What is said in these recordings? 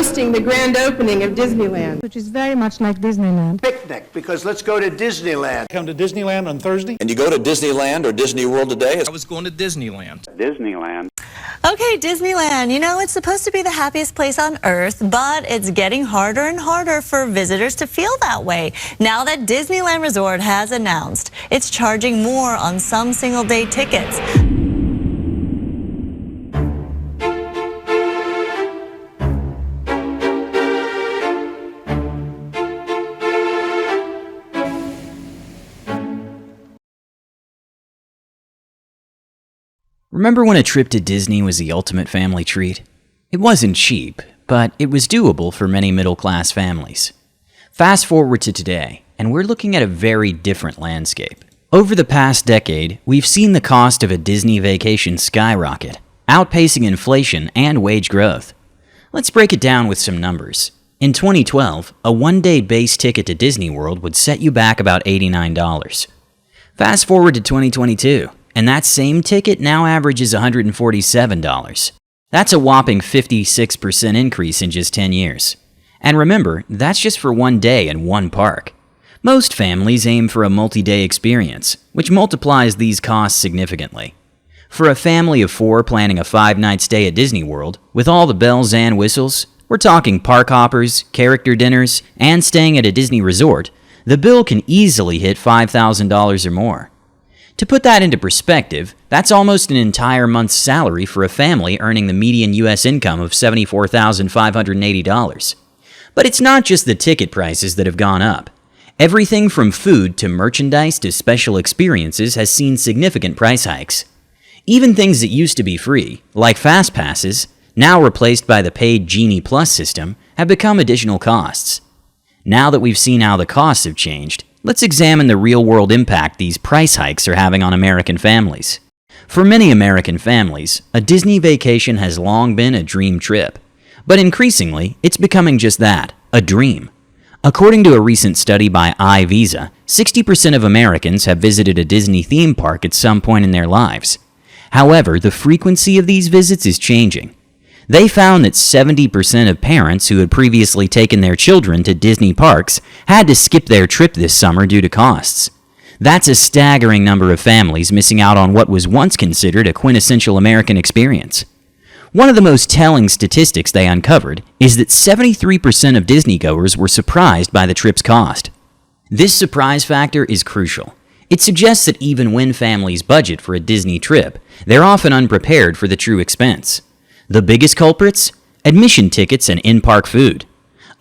hosting the grand opening of Disneyland, which is very much like Disneyland. Picnic, because let's go to Disneyland. Come to Disneyland on Thursday. And you go to Disneyland or Disney World today? I was going to Disneyland. Disneyland. Okay, Disneyland. You know, it's supposed to be the happiest place on earth, but it's getting harder and harder for visitors to feel that way. Now that Disneyland Resort has announced it's charging more on some single-day tickets. Remember when a trip to Disney was the ultimate family treat? It wasn't cheap, but it was doable for many middle-class families. Fast forward to today, and we're looking at a very different landscape. Over the past decade, we've seen the cost of a Disney vacation skyrocket, outpacing inflation and wage growth. Let's break it down with some numbers. In 2012, a one-day base ticket to Disney World would set you back about $89. Fast forward to 2022, and that same ticket now averages $147. That's a whopping 56% increase in just 10 years. And remember, that's just for one day in one park. Most families aim for a multi-day experience, which multiplies these costs significantly. For a family of 4 planning a 5-night stay at Disney World, with all the bells and whistles, we're talking park hoppers, character dinners, and staying at a Disney resort, the bill can easily hit $5,000 or more. To put that into perspective, that's almost an entire month's salary for a family earning the median U.S. income of $74,580. But it's not just the ticket prices that have gone up. Everything from food to merchandise to special experiences has seen significant price hikes. Even things that used to be free, like Fast Passes, now replaced by the paid Genie Plus system, have become additional costs. Now that we've seen how the costs have changed, let's examine the real-world impact these price hikes are having on American families. For many American families, a Disney vacation has long been a dream trip. But increasingly, it's becoming just that, a dream. According to a recent study by iVisa, 60% of Americans have visited a Disney theme park at some point in their lives. However, the frequency of these visits is changing. They found that 70% of parents who had previously taken their children to Disney parks had to skip their trip this summer due to costs. That's a staggering number of families missing out on what was once considered a quintessential American experience. One of the most telling statistics they uncovered is that 73% of Disney-goers were surprised by the trip's cost. This surprise factor is crucial. It suggests that even when families budget for a Disney trip, they're often unprepared for the true expense. The biggest culprits? Admission tickets and in-park food.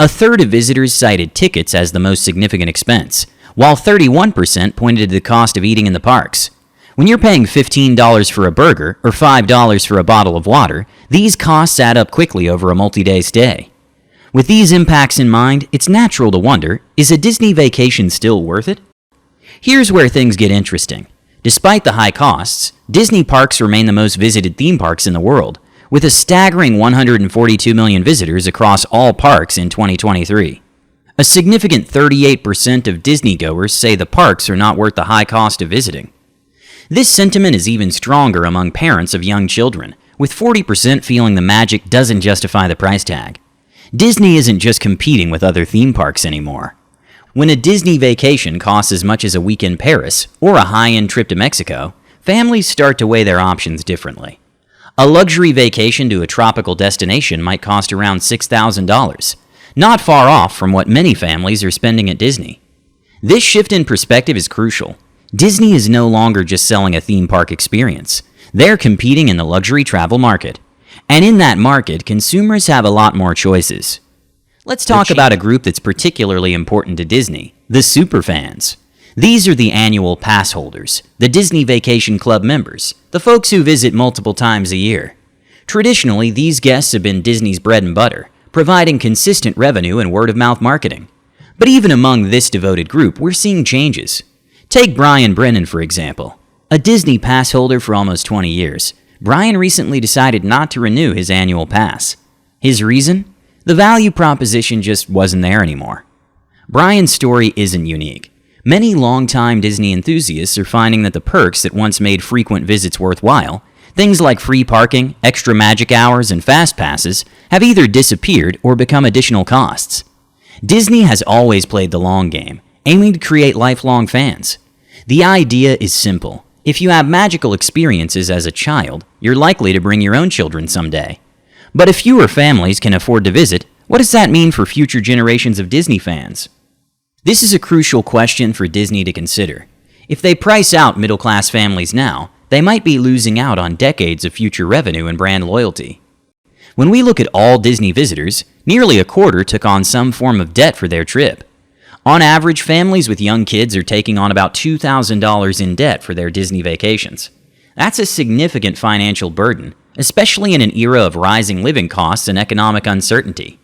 A third of visitors cited tickets as the most significant expense, while 31% pointed to the cost of eating in the parks. When you're paying $15 for a burger or $5 for a bottle of water, these costs add up quickly over a multi-day stay. With these impacts in mind, it's natural to wonder, is a Disney vacation still worth it? Here's where things get interesting. Despite the high costs, Disney parks remain the most visited theme parks in the world, with a staggering 142 million visitors across all parks in 2023. A significant 38% of Disney-goers say the parks are not worth the high cost of visiting. This sentiment is even stronger among parents of young children, with 40% feeling the magic doesn't justify the price tag. Disney isn't just competing with other theme parks anymore. When a Disney vacation costs as much as a week in Paris or a high-end trip to Mexico, families start to weigh their options differently. A luxury vacation to a tropical destination might cost around $6,000, not far off from what many families are spending at Disney. This shift in perspective is crucial. Disney is no longer just selling a theme park experience. They're competing in the luxury travel market. And in that market, consumers have a lot more choices. Let's talk about a group that's particularly important to Disney, the superfans. These are the annual pass holders, the Disney Vacation Club members, the folks who visit multiple times a year. Traditionally, these guests have been Disney's bread and butter, providing consistent revenue and word-of-mouth marketing. But even among this devoted group, we're seeing changes. Take Brian Brennan, for example. A Disney pass holder for almost 20 years, Brian recently decided not to renew his annual pass. His reason? The value proposition just wasn't there anymore. Brian's story isn't unique. Many longtime Disney enthusiasts are finding that the perks that once made frequent visits worthwhile, Things like free parking, extra magic hours, and fast passes have either disappeared or become additional costs. Disney has always played the long game, aiming to create lifelong fans. The idea is simple. If you have magical experiences as a child, you're likely to bring your own children someday. But if fewer families can afford to visit, what does that mean for future generations of Disney fans? This is a crucial question for Disney to consider. If they price out middle-class families now, they might be losing out on decades of future revenue and brand loyalty. When we look at all Disney visitors, nearly a quarter took on some form of debt for their trip. On average, families with young kids are taking on about $2,000 in debt for their Disney vacations. That's a significant financial burden, especially in an era of rising living costs and economic uncertainty.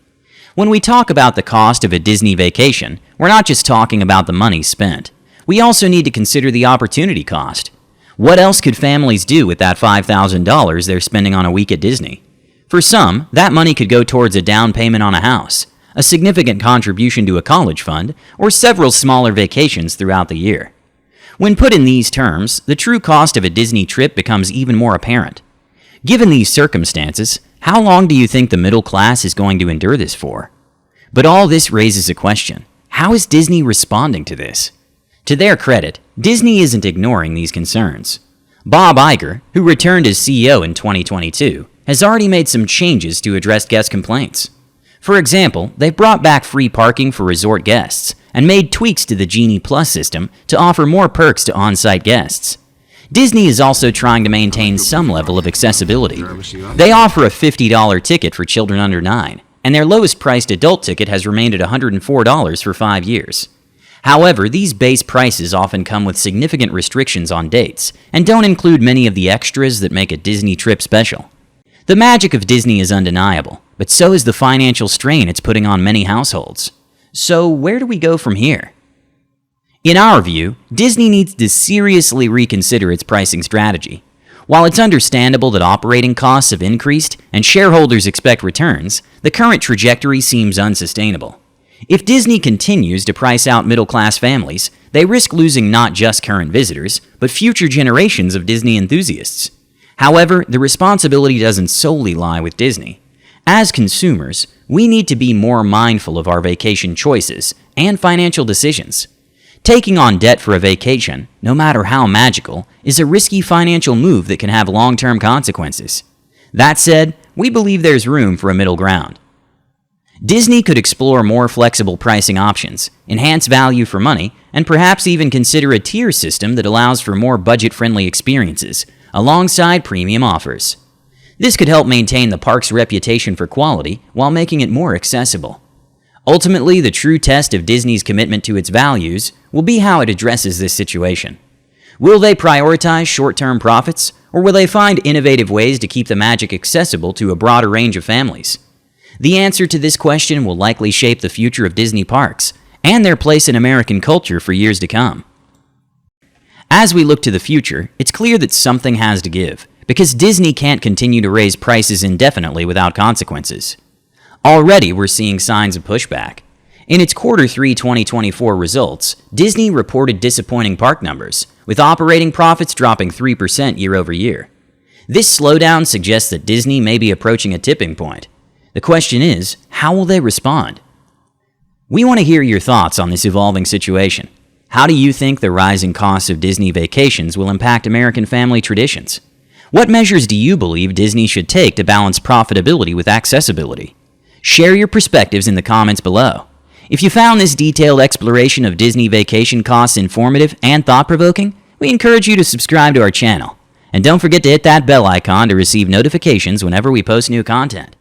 When we talk about the cost of a Disney vacation, we're not just talking about the money spent. We also need to consider the opportunity cost. What else could families do with that $5,000 they're spending on a week at Disney? For some, that money could go towards a down payment on a house, a significant contribution to a college fund, or several smaller vacations throughout the year. When put in these terms, the true cost of a Disney trip becomes even more apparent. Given these circumstances, how long do you think the middle class is going to endure this for? But all this raises a question. How is Disney responding to this? To their credit, Disney isn't ignoring these concerns. Bob Iger, who returned as CEO in 2022, has already made some changes to address guest complaints. For example, they've brought back free parking for resort guests and made tweaks to the Genie Plus system to offer more perks to on-site guests. Disney is also trying to maintain some level of accessibility. They offer a $50 ticket for children under 9, and their lowest priced adult ticket has remained at $104 for 5 years. However, these base prices often come with significant restrictions on dates and don't include many of the extras that make a Disney trip special. The magic of Disney is undeniable, but so is the financial strain it's putting on many households. So where do we go from here? In our view, Disney needs to seriously reconsider its pricing strategy. While it's understandable that operating costs have increased and shareholders expect returns, the current trajectory seems unsustainable. If Disney continues to price out middle-class families, they risk losing not just current visitors, but future generations of Disney enthusiasts. However, the responsibility doesn't solely lie with Disney. As consumers, we need to be more mindful of our vacation choices and financial decisions. Taking on debt for a vacation, no matter how magical, is a risky financial move that can have long-term consequences. That said, we believe there's room for a middle ground. Disney could explore more flexible pricing options, enhance value for money, and perhaps even consider a tier system that allows for more budget-friendly experiences, alongside premium offers. This could help maintain the park's reputation for quality while making it more accessible. Ultimately, the true test of Disney's commitment to its values will be how it addresses this situation. Will they prioritize short-term profits, or will they find innovative ways to keep the magic accessible to a broader range of families? The answer to this question will likely shape the future of Disney parks and their place in American culture for years to come. As we look to the future, it's clear that something has to give, because Disney can't continue to raise prices indefinitely without consequences. Already, we're seeing signs of pushback. In its Q3 2024 results, Disney reported disappointing park numbers, with operating profits dropping 3% year over year. This slowdown suggests that Disney may be approaching a tipping point. The question is, how will they respond? We want to hear your thoughts on this evolving situation. How do you think the rising costs of Disney vacations will impact American family traditions? What measures do you believe Disney should take to balance profitability with accessibility? Share your perspectives in the comments below. If you found this detailed exploration of Disney vacation costs informative and thought-provoking, we encourage you to subscribe to our channel. And don't forget to hit that bell icon to receive notifications whenever we post new content.